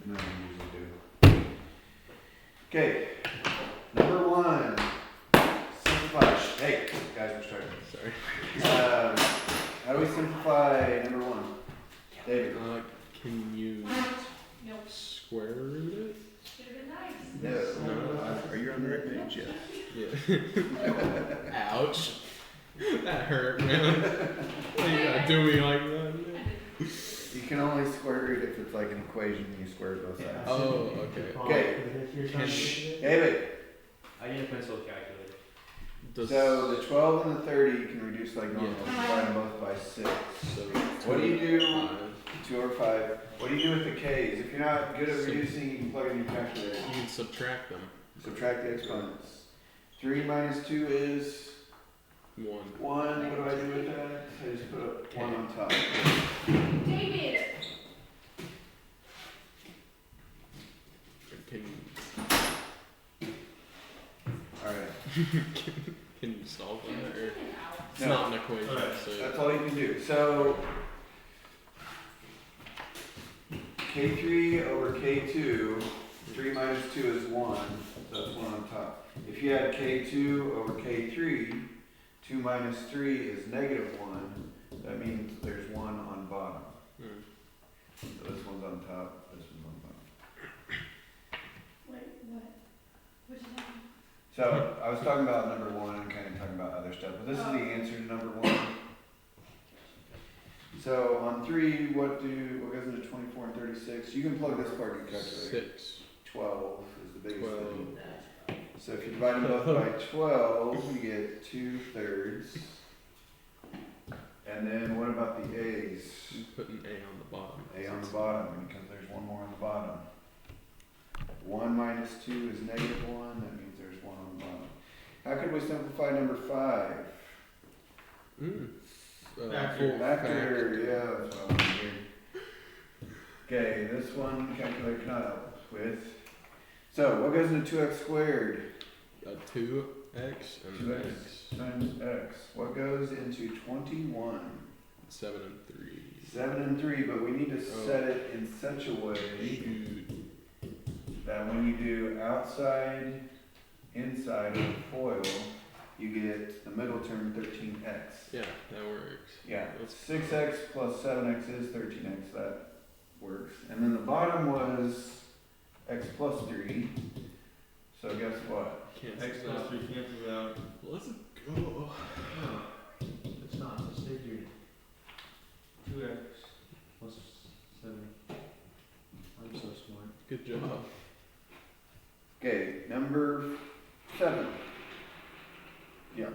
than we usually do. Okay, number 1. Simplify. Hey, guys, we're starting. Sorry. How do we simplify number 1? David. Can you square root it? No. Are you on the right page yet? Yeah. Ouch. That hurt, man. Why you gotta do me like that, man? You can only square root if it's like an equation and you square both sides. Oh, okay. Okay. David. I need a pencil calculator. So the 12 and the 30 you can reduce like normal. Yeah. Divide them both by 6. So What do you do? 5. 2 over 5. What do you do with the k's? If you're not good at reducing, you can plug in your calculator. You can subtract them. Subtract the exponents. 3 minus 2 is 1. 1. What do I do with that? I just put 1 on top. David! Alright. Can you solve that? Or it's No. not an equation, Alright. so That's all you can do. So K3 over K2, 3 minus 2 is 1, so that's 1 on top. If you add K2 over K3, 2 minus 3 is negative 1. That means there's 1 on bottom. So this one's on top, this one's on bottom. Wait, what? What'd you say? So I was talking about number 1 and kind of talking about other stuff, but this is the answer to number 1. So on 3, what goes into 24 and 36? You can plug this part in your calculator. 6. 12 is the biggest 12. thing. So if you divide them both by 12, you get 2/3. And then what about the a's? You put an A on the bottom. A on the bottom, because there's one more on the bottom. 1 minus 2 is negative 1, that means there's 1 on the bottom. How could we simplify number 5? Factor. Factor, yeah, that's what I was doing. Okay, this one calculator cannot help with. So, what goes into 2x squared? 2x and 2x x. times x. What goes into 21? 7 and 3. 7 and 3, but we need to set it in such a way that when you do outside, inside of the FOIL, you get the middle term 13x. Yeah, that works. Yeah, 6x plus 7x is 13x, that works. And then the bottom was x plus 3, so guess what? Cancel X that. plus 3 cancels out. Let's go. No, it's not. Let's stay here. 2x plus 7. I'm so smart. Good job. Okay, number 7. Yeah.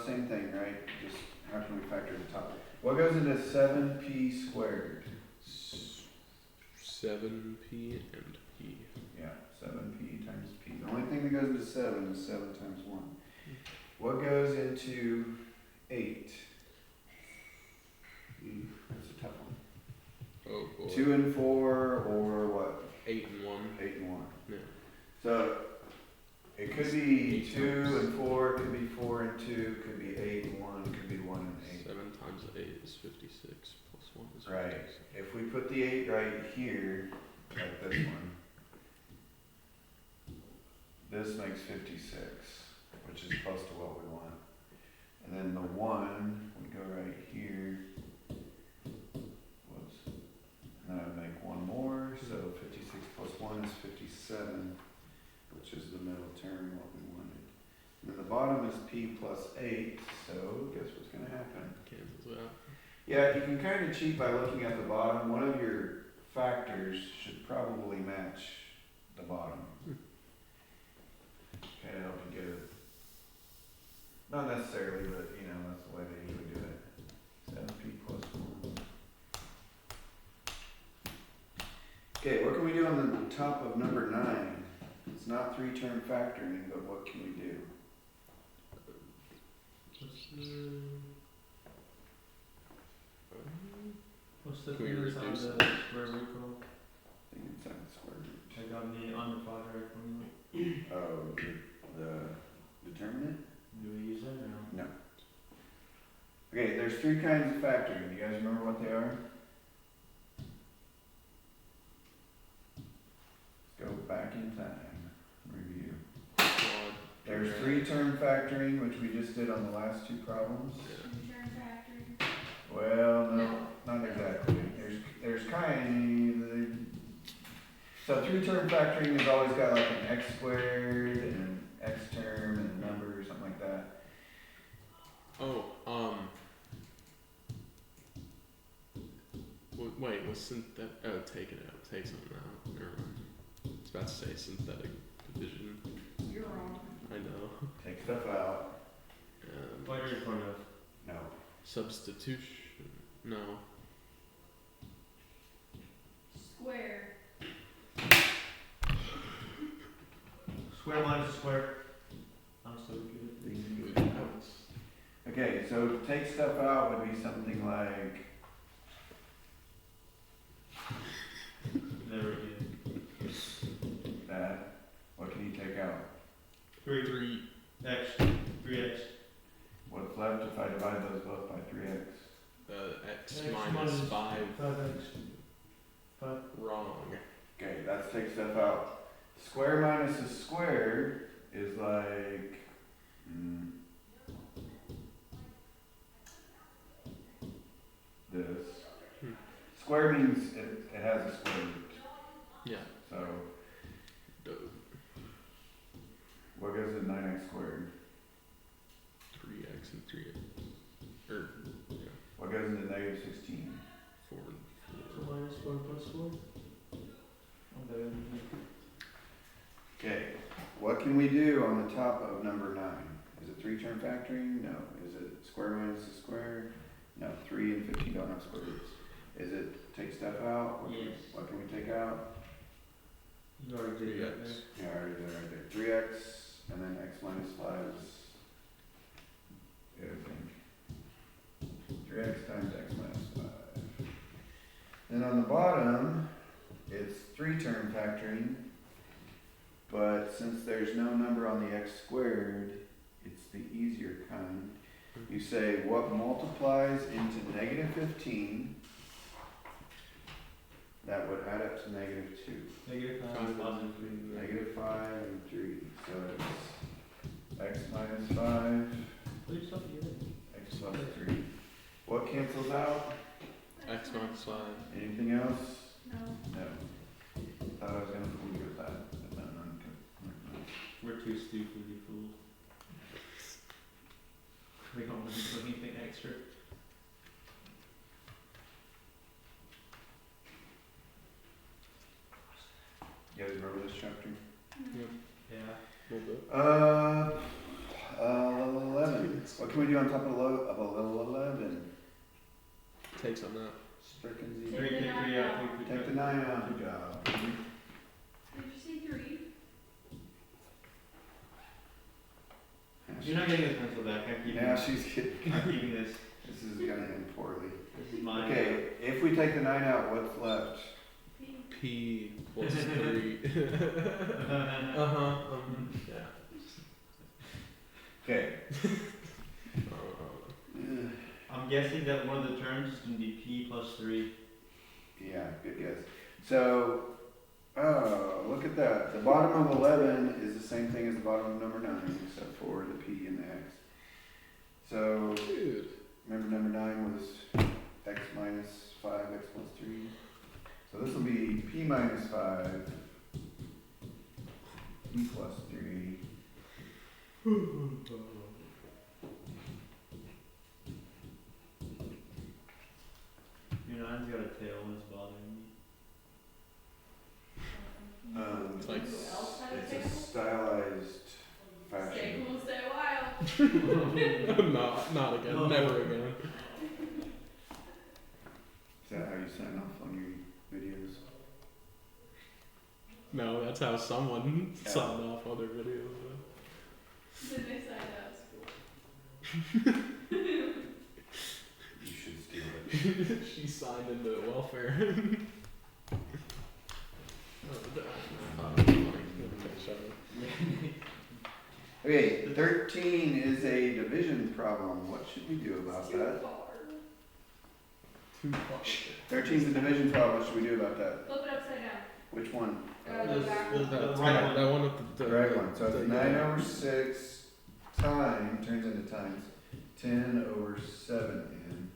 Same thing, right? Just how can we factor the top? What goes into 7p squared? 7p and p. Yeah, 7p times p. The only thing that goes into 7 is 7 times 1. What goes into 8? That's a tough one. Oh boy. 2 and 4 or what? 8 and 1. 8 and 1. Yeah. So it could be 2 and 4, it could be 4 and 2, could be 8 and 1, could be 1 and 8. 7 times 8 is 56 plus 1 is 56. Right. If we put the 8 right here, like this one, this makes 56, which is close to what we want. And then the 1 would go right here. Whoops. And that would make 1 more, so 56 plus 1 is 57, which is the middle term, what we wanted. And then the bottom is p plus 8, so guess what's going to happen? Cancels out. Yeah, you can kind of cheat by looking at the bottom. One of your factors should probably match the bottom. Kind of help you get it. Not necessarily, but you know, that's the way they usually do it. 7p plus 1. Okay, what can we do on the top of number 9? It's not 3-term factoring, but what can we do? What's the Can we thing that's on the reduce square root called? I think it's on the square root. Like on the quadratic formula? Oh, the determinant? Do we use that or no? No. Okay, there's 3 kinds of factoring. Do you guys remember what they are? three-term factoring, which we just did on the last two problems. Two-term factoring. Well, no, No. not exactly. There's kind so three-term factoring has always got like an x squared and an x term and a number or something like that. Oh, wait, was synthetic? Oh, taking it out. Take something out. Never mind. I was about to say synthetic division. You're wrong. I know. Take stuff out. What are you in front of? No. Substitution. No. Square. Square minus square. I'm so good. Okay, so to take stuff out would be something like Never again. that. What can you take out? 3. X. 3x. What's left if I divide those both by 3x? X X minus minus 5. 5x. 5. Wrong. Okay, that's take stuff out. Square minus a square is like this. Square means it has a square root. Yeah. So what goes in 9x squared? 3x and 3x. Or, yeah. What goes into negative 16? 4 and So 4. minus 4 plus 4. Okay. Okay, what can we do on the top of number 9? Is it three-term factoring? No. Is it square minus a square? No. 3 and 15 don't have square roots. Is it take stuff out? Yes. What can we take out? You already did it. 3x. Yeah, I already did it right there. 3x, and then x minus 5 is the other thing. 3x times x minus 5. Then on the bottom, it's three-term factoring, but since there's no number on the x squared, it's the easier kind. You say what multiplies into negative 15, that would add up to negative 2. Negative 5, positive 3. Negative 5 and 3. So it's x minus 5, Put yourself together. x plus 3. What cancels out? X minus 5. Anything else? No. No. Thought I was going to fool you with that. But no, no. We're too stupid to be fooled. We don't want to do anything extra. You guys remember this chapter? Yep. Yeah. A little bit. 11. What can we do on top of a little 11? Take something out. Frickin' Z. 3, take 3 out. Take the 9 out. Good job. Did you say 3? You're not getting this pencil back. I'm keeping Yeah, this. she's kidding. I'm keeping this. This is gonna end poorly. This is mine. Okay, if we take the 9 out, what's left? P. P plus 3. Yeah. Okay. I'm guessing that one of the terms is going to be P plus 3. Yeah, good guess. So, oh, look at that. The bottom of 11 is the same thing as the bottom of number 9, except for the P and the X. So, Dude. remember number 9 was X minus 5, X plus 3. So this will be P minus 5, P plus 3. Your 9's got a tail and it's bothering me. It's like- Who else had a It's a table? stylized Stay fashion. cool, stay wild. Not again. No. Never again. Is that how you sign off on your videos? No, that's how someone Yeah. signed off other videos. Then they signed out of school. You should steal it. She signed into welfare. Okay, 13 is a division problem. What should we do about Too that? far. Too far. 13 is a division problem. What should we do about that? Flip it upside down. Which one? Go back. The That, right one. that one with the The right one. So the- it's 9 over 6 time turns into times 10 over 7n.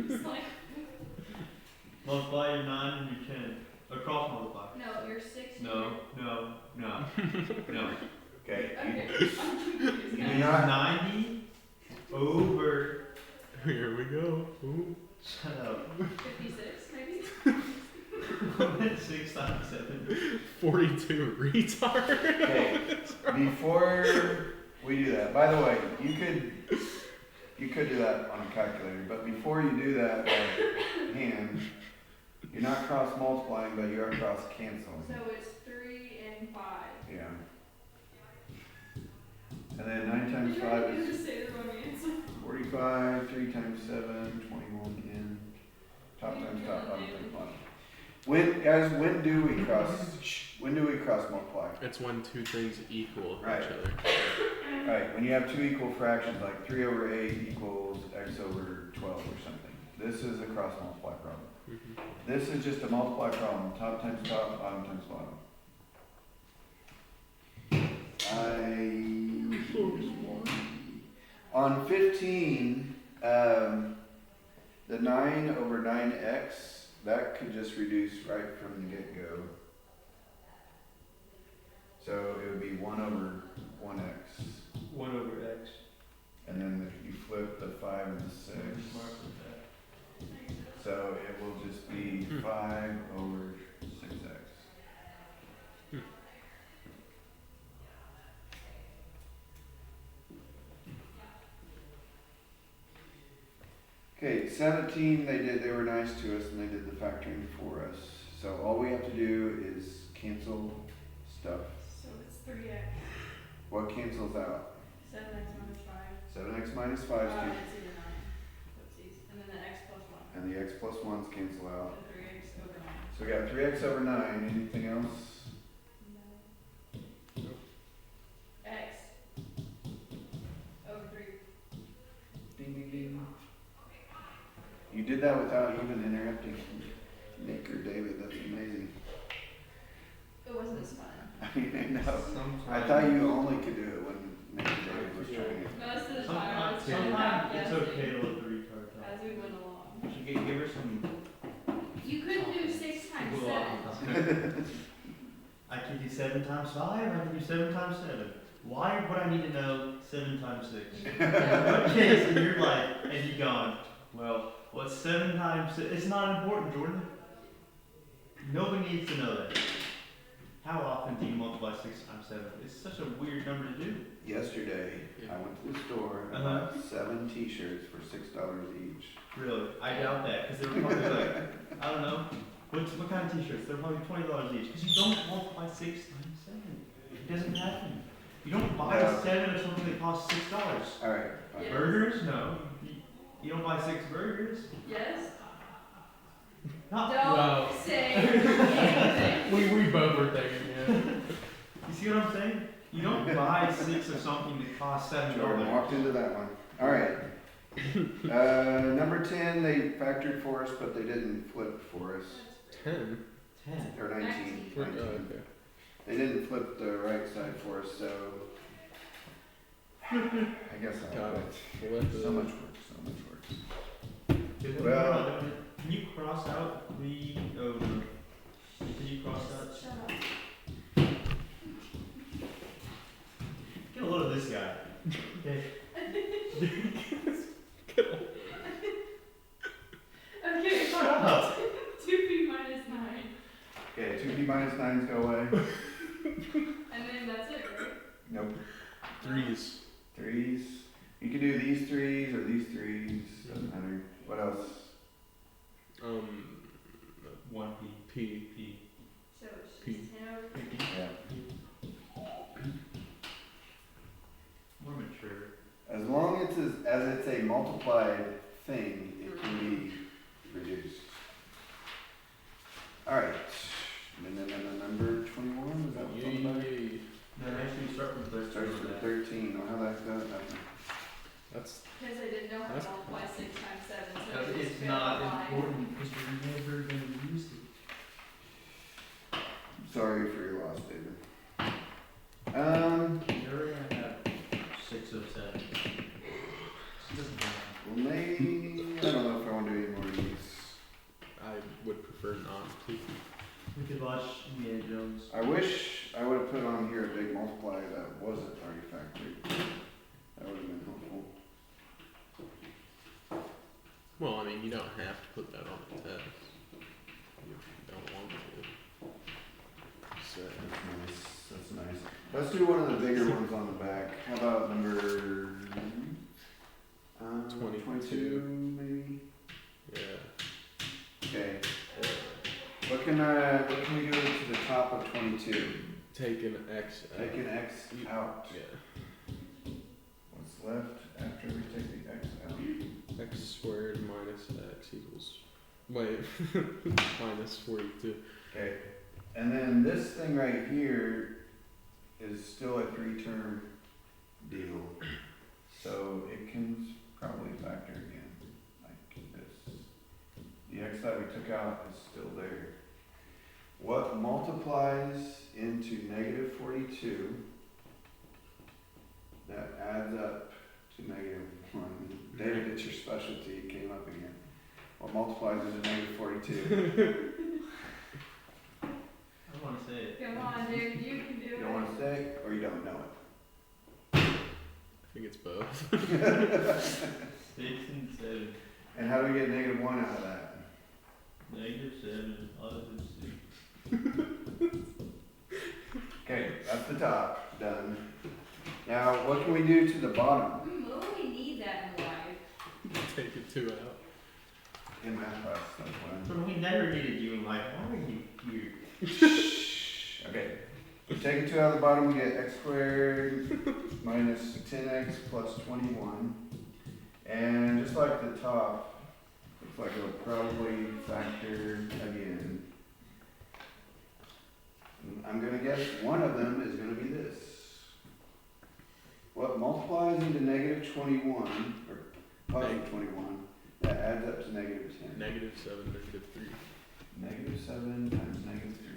It's like, Multiply your 9 and your 10. Or cross multiply. no, you're 6. No. Okay. Okay, I'm confused, You do guys. not. 90 over. Here we go. Ooh. Shut up. 56, maybe? 6 times 7. 42 retard. Okay. Before we do that, by the way, you could do that on a calculator, but before you do that by hand, you're not cross multiplying, but you are cross canceling. So it's 3 and 5. Yeah. And then 9 times Did 5 you is just say the wrong answer? 45, 3 times 7, 21n. Top times top, bottom times bottom. When do we cross multiply? It's when two things equal Right. each other. Right, when you have two equal fractions, like 3 over 8 equals x over 12 or something. This is a cross multiply problem. Mhm. This is just a multiply problem, top times top, bottom times bottom. On 15, the 9 over 9x, that could just reduce right from the get-go. So it would be 1 over 1x. 1 over x. And then if you flip the 5 and the 6, Mark with that. so it will just be 5 over 6x. Okay, 17, they were nice to us and they did the factoring for us. So all we have to do is cancel stuff. So it's 3x. What cancels out? 7x minus 5. 7x minus 5 It's is either 9. Whoopsies. And then the x plus 1. and the x plus 1s cancel out. And 3x over 9. So we got 3x over 9. Anything else? No. X. Over 3. Ding, ding, ding. You did that without even interrupting Nick or David. That's amazing. It wasn't as fun. I mean, I know. Sometimes. I thought you only could do it when Nick and David was trying it. Most of the time I was trying to Sometimes guess it's okay to let the retard talk. as we went along. You should give her some. You couldn't do 6 times Cool 7. off. I can do 7 times 5. I can do 7 times 7. Why would I need to know 7 times 6? What case? And you're like, and you gone. Well, what's 7 times 6? It's not important, Jordan. Nobody needs to know that. How often do you multiply 6 times 7? It's such a weird number to do. Yesterday, Yeah. I went to the store and bought 7 t-shirts for $6 each. Really, I doubt that because they were probably like, I don't know, what kind of t-shirts? They're probably $20 each because you don't multiply 6 times 7. It doesn't happen. You don't buy No. 7 of something that costs $6. All right. Fine. Yeah. Burgers? No. You don't buy 6 burgers. Yes? Not. Don't Wow. say anything. We both were thinking, yeah. You see what I'm saying? You don't buy 6 of something that costs $7. Jordan walked into that one. All right. Number 10, they factored for us, but they didn't flip for us. 10. 10. Or 19. 19. 19. Okay. They didn't flip the right side for us, so I guess I'll Got do it. it. Flip it. So much work, so much work. Well, can you cross out 3 over? Can you cross out? Shut up. Get a load of this guy. Okay. Okay, Shut up. 2p minus 9. Okay, 2p minus 9s go away. And then that's it, right? Nope. 3s. 3s. You can do these 3s or these 3s. Doesn't matter. What else? 1p. P. P. So it's P. just 10 over 3. Yeah. More mature. As long as it's a multiplied thing, it can be reduced. All right. Number 21. Is that what's on the back? Yay. No, actually, start from 13. Starts with 13. Oh, how that goes. That's Because I didn't know how That's- to multiply 6 times 7. So Because I just it's not verified. important because you're never going to use it. Sorry for your loss, David. I don't know if I want to do any more of these. I would prefer not to. We could watch Indiana Jones. I wish I would have put on here a big multiplier that wasn't already factored. That would have been helpful. Well, I mean, you don't have to put that on the test. You don't want to. So, That's nice. Let's do one of the bigger ones on the back. How about number 22 maybe? yeah. Okay. What can we do to the top of 22? Take an X out. Take an X out. Yeah. What's left after we take the X out? X squared minus X equals. Wait. Minus 42. Okay. And then this thing right here is still a 3-term deal. So it can probably factor again, like this. The X that we took out is still there. What multiplies into negative 42 that adds up to negative 1? David, it's your specialty, it came up again. What multiplies into negative 42? I don't want to say it. Come on, dude, you can do You it. don't want to say or you don't know it? I think it's both. 6 and 7. And how do we get negative 1 out of that? -7. Other than 6. Okay, that's the top, done. Now, what can we do to the bottom? We need that in life. Take a 2 out. In math class, that's fine. But we never needed you in life. Why are you here? Okay, take a 2 out of the bottom, we get x squared minus 10x plus 21. And just like the top, looks like it'll probably factor again. I'm gonna guess one of them is gonna be this. What multiplies into negative 21, or positive 21, that adds up to negative 10? -7, -3. Negative 7 times negative 3.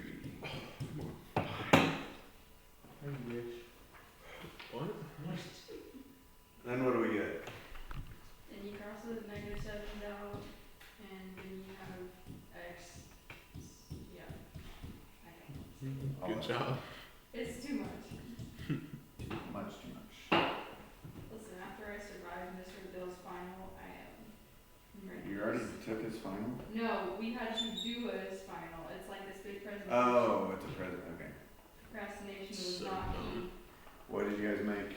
I wish. What? Then what do we get? Then you cross the -7 out, and then you have x. Yeah. I don't. Good job. It's too much. Too much. Listen, after I survived Mr. Bill's final, I am ready. You already took his final? No, we had to do his final. It's like this big presentation. Oh, it's a present, okay. Procrastination was So not dumb. key. What did you guys make?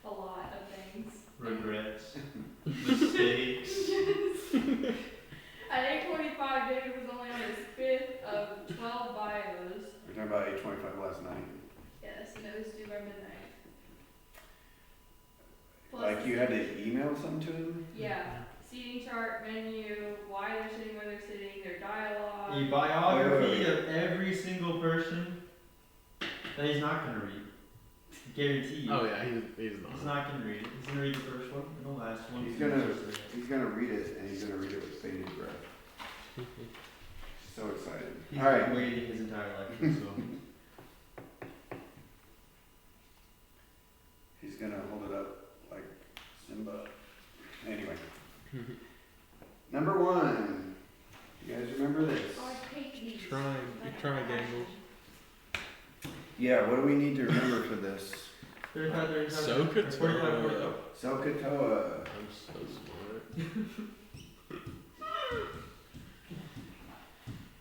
A lot of things. Regrets. Mistakes. At 8:45, David was only on his 5th of 12 bios. We were talking about 8:25 last night. Yes, and it was due by midnight. Plus Like you had to email something to him? Yeah, seating chart, menu, why they're sitting where they're sitting, their dialogue. A biography Wait. of every single person that he's not going to read. Guarantee you. Oh yeah, he's not. He's not going to read it. He's going to read the first one and the last one. He's gonna read it, and he's gonna read it with bated breath. So excited. He's All right. waited his entire life. So. He's gonna hold it up like Simba. Anyway. Number 1. You guys remember this? Oh, I hate these. Keep trying, Dangle. Yeah, what do we need to remember for this? 35, 35, Sokotoa. 45, 45. Sokotoa. I'm so smart.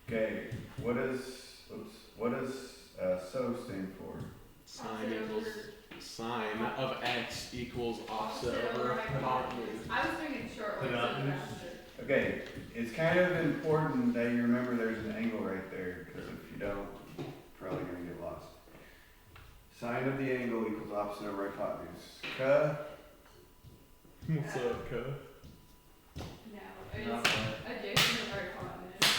Okay, what does so stand for? Sine of x equals offset Offset over over hypotenuse. I was doing it short way, so Hypotenuse. faster. Okay, it's kind of important that you remember there's an angle right there, because if you don't, probably gonna get lost. Sine of the angle equals opposite over hypotenuse. What's up, cuz? No, Not it's bad. adjacent to our hypotenuse.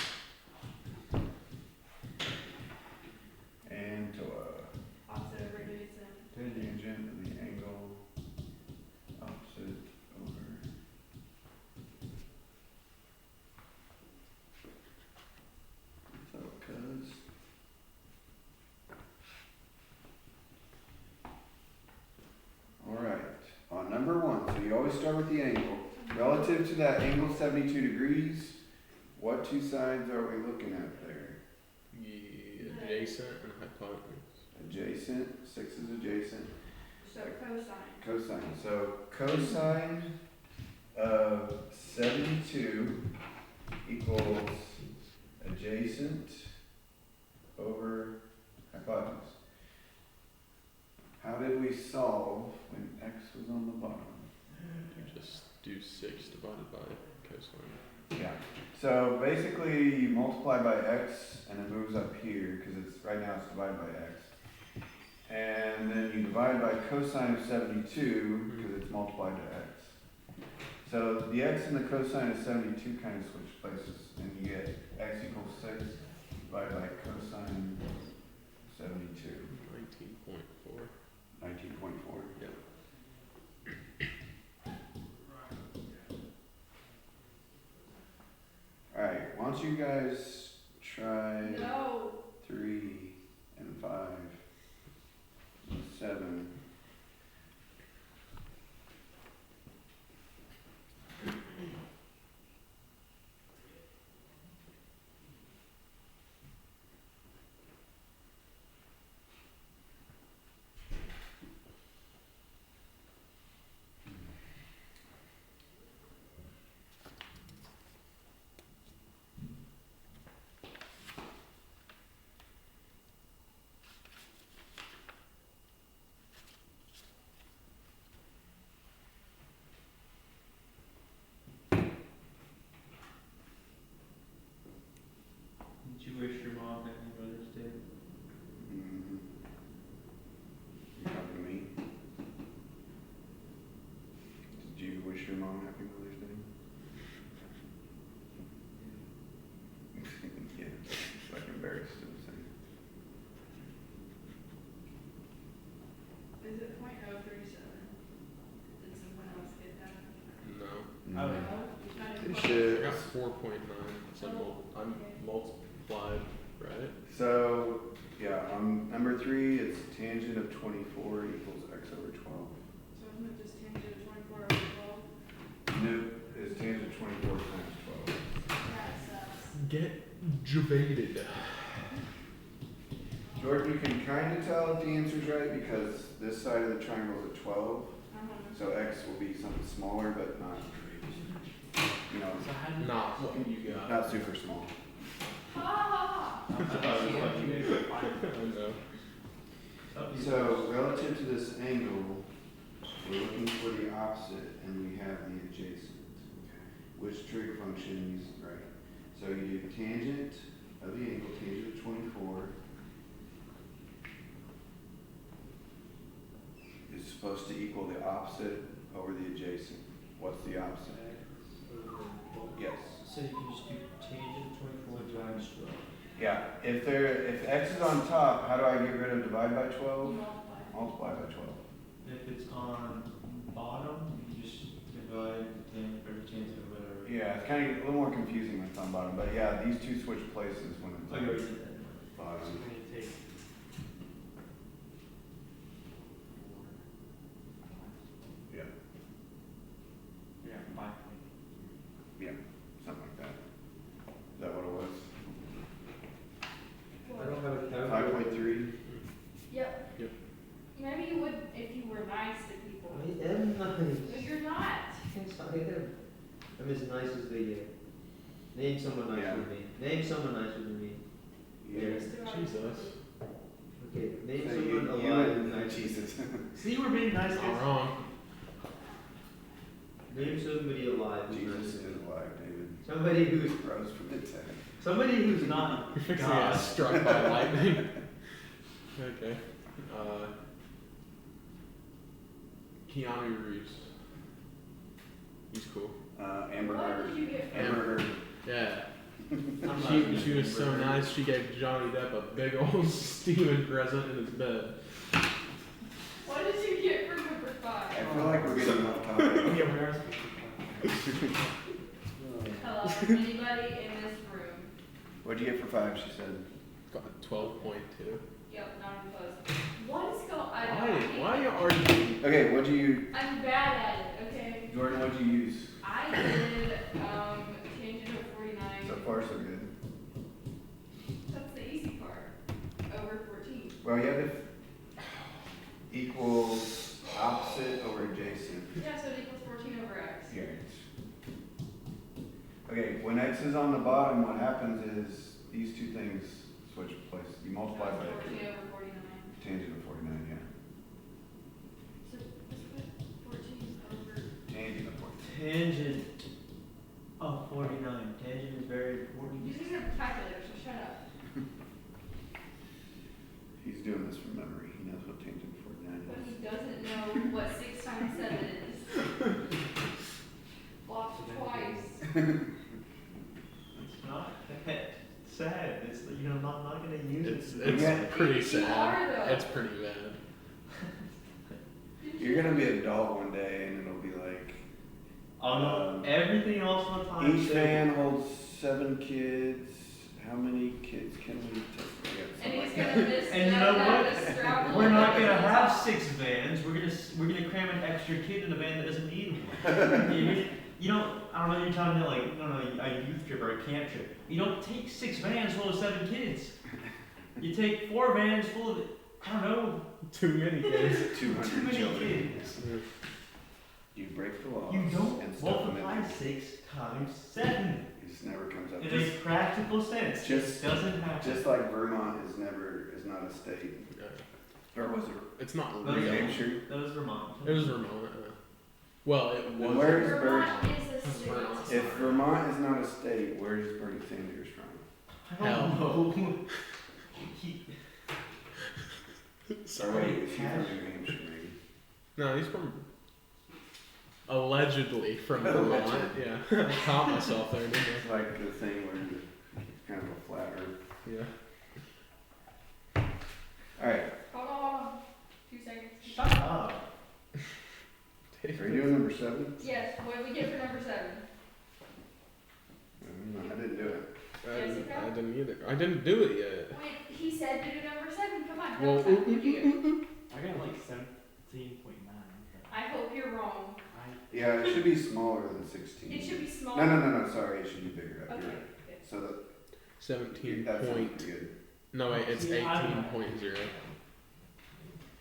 And to Opposite over adjacent. tangent of the angle opposite over. So, cuz. Alright, on number 1, so you always start with the angle. Relative relative to that angle 72 degrees, what two sides are we looking at there? The adjacent and hypotenuse. Adjacent, 6 is adjacent. So cosine. Cosine. So cosine of 72 equals adjacent over hypotenuse. How did we solve when x was on the bottom? You just do 6 divided by cosine. Yeah. So basically you multiply by x and it moves up here because it's right now it's divided by x. And then you divide by cosine of 72 because it's multiplied to x. So the x and the cosine of 72 kind of switch places and you get x equals 6 divided by cosine 72. 19.4. 19.4. Yep. Alright, why don't you guys try No. 3 and 5 and 7. Did you wish your mom happy Mother's Day? Mm-hmm. You talking to me? Did you wish your mom happy Mother's Day? Yeah, it's like embarrassed to say. Is it .037? Did someone else get that? No. I would- No, it's not even It close. should. I got 4.9. So I'm multiplied, right? So, yeah, on number 3, it's tangent of 24 equals x over 12. So isn't it just tangent of 24 over 12? Nope, it's tangent 24 times 12. That sucks. Get javated. Jordan, you can kind of tell if the answer's right because this side of the triangle is at 12. So x will be something smaller, but not, you know, Not what you got. not super small. Ha ha I thought it was like you did. I know. So relative to this angle, we're looking for the opposite and we have the adjacent. Which trig function is right? So you do tangent of the angle, tangent of 24 is supposed to equal the opposite over the adjacent. What's the opposite? Yes. So you can just do tangent 24 times 12. Yeah, if x is on top, how do I get rid of divide by ha. 12? Multiply. Multiply by 12. If it's on bottom, you just divide the tan or tangent or whatever. Yeah, it's kind of a little more confusing when it's on bottom, but yeah, these two switch places when it's Oh, you already on did that. bottom. When you take Yeah, yeah, 5. yeah, something like that. Is that what it was? I don't have a calculator. 5.3? Yep. Yep. Maybe you would if you were nice to people. I am nice. But you're not. Yes, I am. I'm as nice as they get. Name someone nicer Yeah. than me. Name someone nicer than me. Yeah. Jesus. Okay, name So someone you alive and nicer. Jesus. See, we're being nice Not guys. wrong. Name somebody alive who's Jesus nicer is than me. alive, David. Somebody who's Rose from the dead. Somebody who's not You're fixing to God. get struck by lightning. Okay. Keanu Reeves. He's cool. Amber What Heard. did you get? Amber Heard. Yeah. I'm not She gonna was so remember. nice. She gave Johnny Depp a big old Steven present in his bed. What did you get for number 5? I feel like we're getting off topic. Yeah, we are. Hello, anybody in this room? What'd you get for 5, she said? Got a 12.2. Yep, not even close. What is going? I Why are you arguing? Okay, what'd you, I'm bad at it. Okay. Jordan, what'd you use? I I did, tangent of 49. So far, so good. That's the easy part. Over 14. Well, you have to equals opposite over adjacent. Yeah, so it equals 14 over x. Here. Okay, when x is on the bottom, what happens is these two things switch places. You multiply by 14 over 49. tangent of 49, yeah. So let's put 14 over. Tangent of 49. Tangent of 49. Tangent is very important. This isn't a calculator, so shut up. He's doing this from memory. He knows what tangent of 49 But is. he doesn't know what 6 times 7 is. Flopped twice. It's not that sad. It's, you know, I'm not going to use it. It's Yeah. pretty You sad. are, though. It's pretty bad. You're gonna be an adult one day, and it'll be like Oh no, everything else on time. each van holds 7 kids. How many kids can we take? And he's Yeah, gonna miss And you that, know that what? was Scrabble. We're not gonna have 6 vans. We're gonna cram an extra kid in a van that doesn't need one. You don't. I don't know. You're talking about like a youth trip or a camp trip. You don't take 6 vans full of 7 kids. You take 4 vans full of I don't know. Too many kids. 200 Too many children. kids. You break the law. You don't and stuff them in multiply there. 6 times 7. It just never comes up. It makes practical sense. just- it doesn't happen. Just like Vermont is not a state. Or was it? It's not No, New real. Hampshire? That was Vermont. It was Vermont. Well, it And was. where is Vermont Bernie? is a state. Vermont. If Vermont is not a state, where is Bernie Sanders from? I don't know. He- Or Sorry. wait, is he from New Hampshire maybe? No, he's from. Allegedly from Vermont. Yeah. I caught myself there, didn't It's like the thing where it's kind of a flat earth. I? Yeah. Alright, Hold on. 2 seconds. Shut up. are you doing number 7? Yes, what did we get for number 7? I didn't do it. Jessica? I didn't either. I didn't do it yet. Wait, he said to do number 7. Come on. Well, What did you get? I got like 17.9. I hope you're wrong. Yeah, it should be smaller than 16. It should be smaller. No, sorry, it should be bigger up Okay. here. Good. So that, 17 that sounds point. good. No wait, it's See, I don't know. 18.0.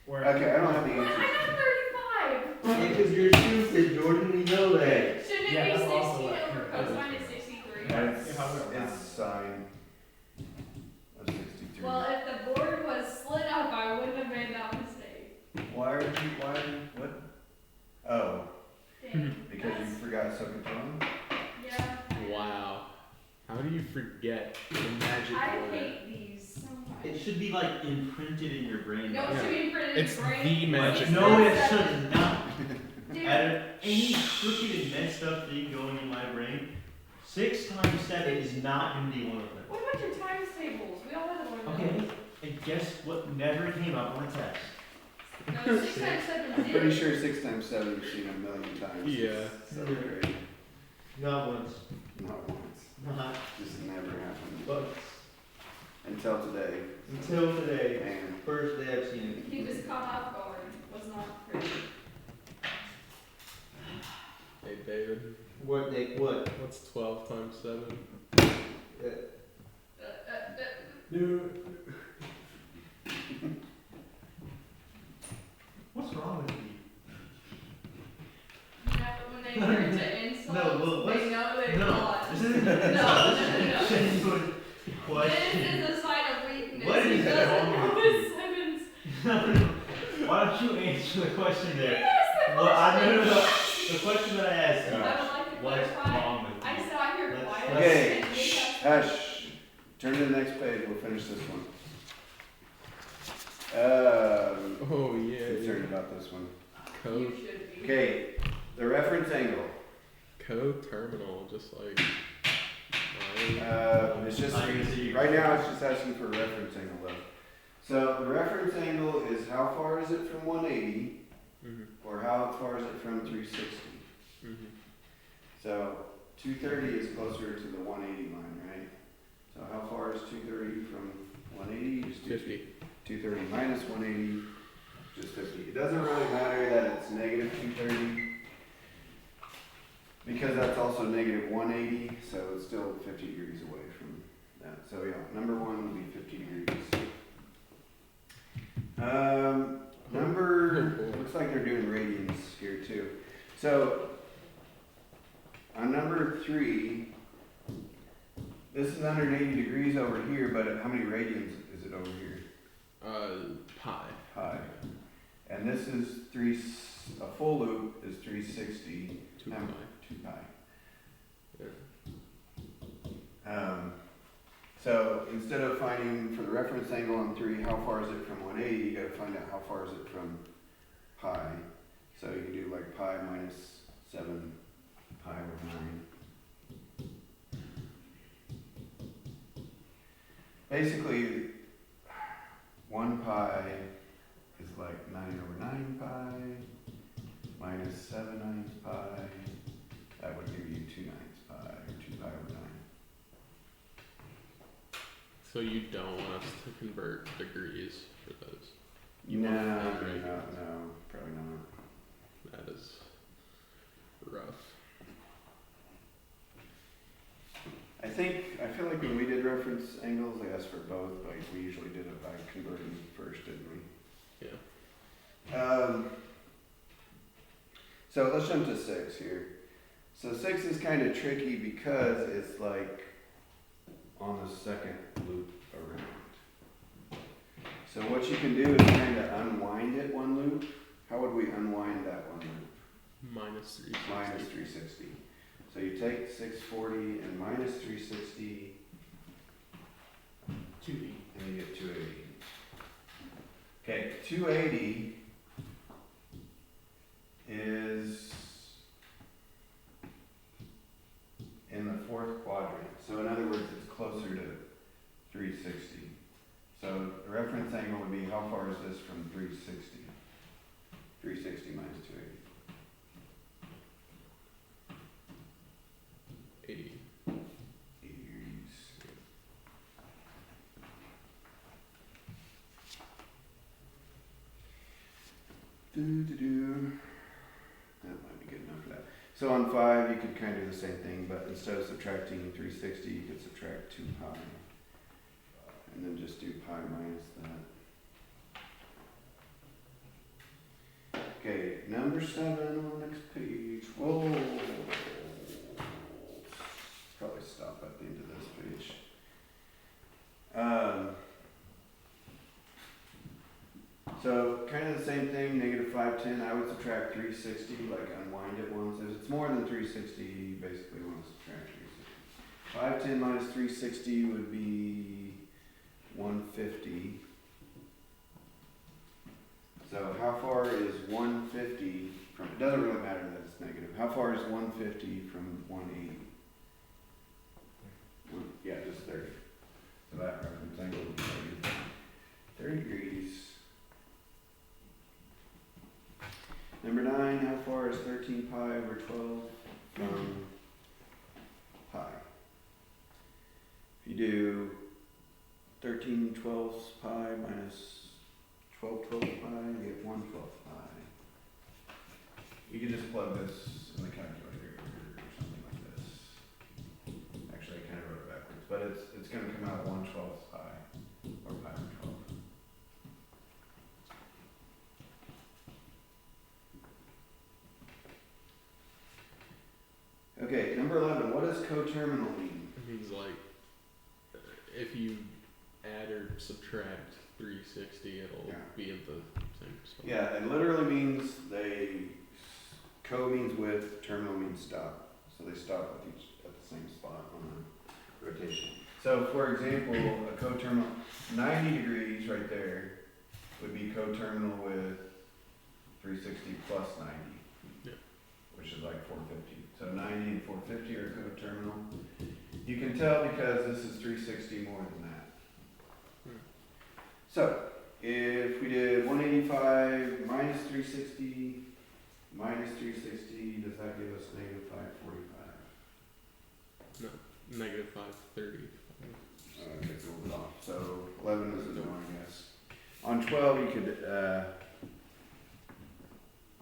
Okay, I don't have the What? answers. I got 35. Because you're stupid, Jordan, we know that. Shouldn't Yeah, it be that's 16 also what- over cosine is 63? It's sine of 63. Well, if the board was split up, I wouldn't have made that mistake. What? Oh, Dang. because you forgot Sokatron? Yeah. Wow. How do you forget the magic I word? hate these so much. It should be like imprinted in your brain. No, it should be printed in It's your brain. the magic It's No, not it seven. should not. Dude, Out of any crooked and messed up thing going in my brain, 6 times 7 is not going to be one of them. what about your times tables? We all had to learn Okay, those. and guess what never came up on a test? No, 6 times 7 I'm pretty did. sure 6 times 7 you've seen a million times. Yeah. So great. Not once. Not once. Not Just never happened. once. Until today. Until today. Man. First day I've seen He was caught off guard. Was not pretty. Hey David, it. What, Nick, what? what's 12 times 7? What's wrong with you? You know, when they turn to insults, No, well, they know they've No, lost. this isn't No, no. a genuine question. This is a sign of weakness. What He is doesn't wrong know with his sevens. Why don't you answer the question there? Yes, the Well, question. no. The question that I asked you. I would like to What's clarify. wrong with I you? sat here Let's- quietly Okay, and you shh, have- hush. Turn to the next page, we'll finish this one. Oh yeah. Concerned about this one. You Co should be. Okay, the reference angle. co-terminal, just like. It's just, I can see you. right now it's just asking for a reference angle though. So the reference angle is how far is it from 180 Mhm. or how far is it from 360? Mhm. So 230 is closer to the 180 line, right? So how far is 230 from 180? Just do 50. 230 minus 180, just 50. It doesn't really matter that it's negative 230. Because that's also negative 180, so it's still 50 degrees away from that. So yeah, number one would be 50 degrees. Looks like they're doing radians here too. So on number 3, this is 180 degrees over here, but how many radians is it over here? Pi. Pi. And this is a full loop is 360. 2 pi. 2 pi. Yeah. So instead of finding for the reference angle on 3, how far is it from 180, you gotta find out how far is it from pi. So you can do like pi minus 7 pi over 9. Basically, 1 pi is like 9 over 9 pi minus 7 ninths pi. That would give you 2 ninths pi, or 2 pi over 9. So you don't want us to convert degrees for those? No, want no, radians? probably not. That is rough. I feel like when we did reference angles, they asked for both, but we usually did it by converting first, didn't we? Yeah. So let's jump to 6 here. So 6 is kind of tricky because it's like on the second loop around. So what you can do is kind of unwind it one loop. How would we unwind that one loop? Minus 360. Minus 360. So you take 640 and minus 360, 280. and you get 280. Okay, 280 is in the 4th quadrant. So in other words, it's closer to 360. So the reference angle would be, how far is this from 360? 360 minus 280. 80. 80 degrees. That might be good enough for that. So on 5, you could kind of do the same thing, but instead of subtracting 360, you could subtract 2 pi. And then just do pi minus that. Okay, number 7 on the next page. Whoa. Probably stop at the end of this page. So kind of the same thing, negative 510. I would subtract 360, like unwind it once. If it's more than 360, you basically want to subtract 360. 510 minus 360 would be 150. So how far is 150 from, it doesn't really matter that it's negative. How far is 150 from 180? Yeah, just 30. So that reference angle would be 30 degrees. Number 9, how far is 13 pi over 12 from pi? If you do 13 twelfths pi minus 12 twelfths pi, you get 1 12th pi. You can just plug this in the calculator or something like this. Actually, I kind of wrote it backwards, but it's going to come out 1 12th pi, or pi over 12. Okay, number 11, what does coterminal mean? It means like if you add or subtract 360, it'll Yeah. be at the same spot. Yeah, it literally means co means with, terminal means stop. So they stop at the same spot on a rotation. So for example, a coterminal, 90 degrees right there would be coterminal with 360 plus 90. Yeah. Which is like 450. So 90 and 450 are coterminal. You can tell because this is 360 more than that. So if we did 185 minus 360 minus 360, does that give us negative 545? No, negative 530. Okay, it's a little bit off. So 11 is a no, I guess. On 12, you could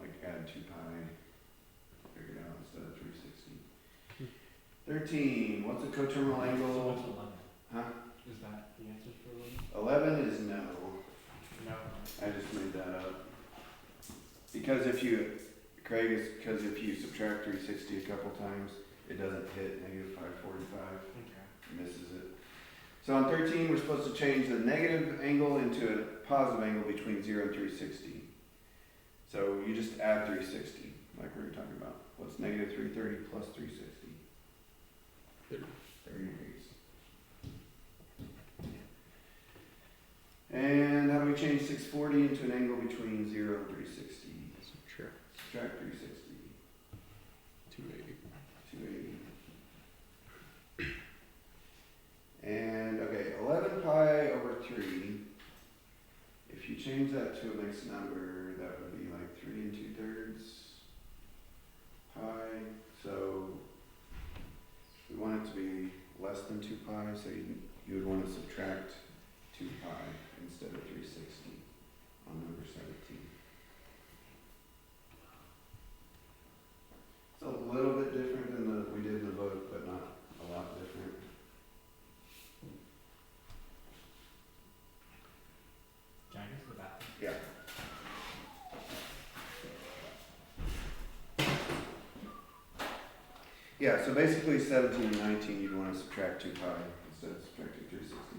like add 2 pi, figure it out instead of 360. 13, what's a coterminal So angle? what's 11? Huh? Is that the answer for 11? 11 is no. No. I just made that up. Because if you, Craig, is because if you subtract 360 a couple times, it doesn't hit negative 545. Okay. Misses it. So on 13, we're supposed to change the negative angle into a positive angle between 0 and 360. So you just add 360, like we were talking about. What's negative 330 plus 360? 30. 30 degrees. And how do we change 640 into an angle between 0 and 360? Subtract Subtract 360. 280. 280. And, okay, 11 pi over 3, if you change that to a mixed number, that would be like 3 2/3 pi. So we want it to be less than 2 pi, so you would want to subtract 2 pi instead of 360 on number 17. It's a little bit different than we did in the book, but not a lot different. Can I get to the bathroom? Yeah. Yeah, so basically 17 and 19, you'd want to subtract 2 pi instead of subtracting 360.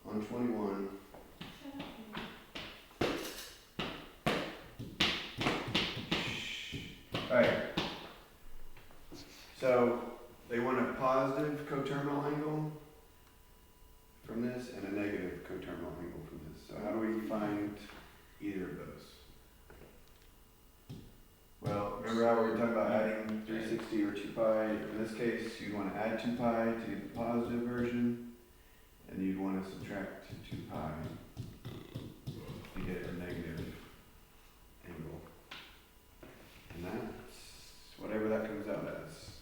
On 21, alright. So they want a positive coterminal angle from this and a negative coterminal angle from this. So how do we find either of those? Well, remember how we were talking about adding 360 or 2 pi? In this case, you'd want to add 2 pi to get the positive version, and you'd want to subtract 2 pi to get a negative angle. And that's whatever that comes out as.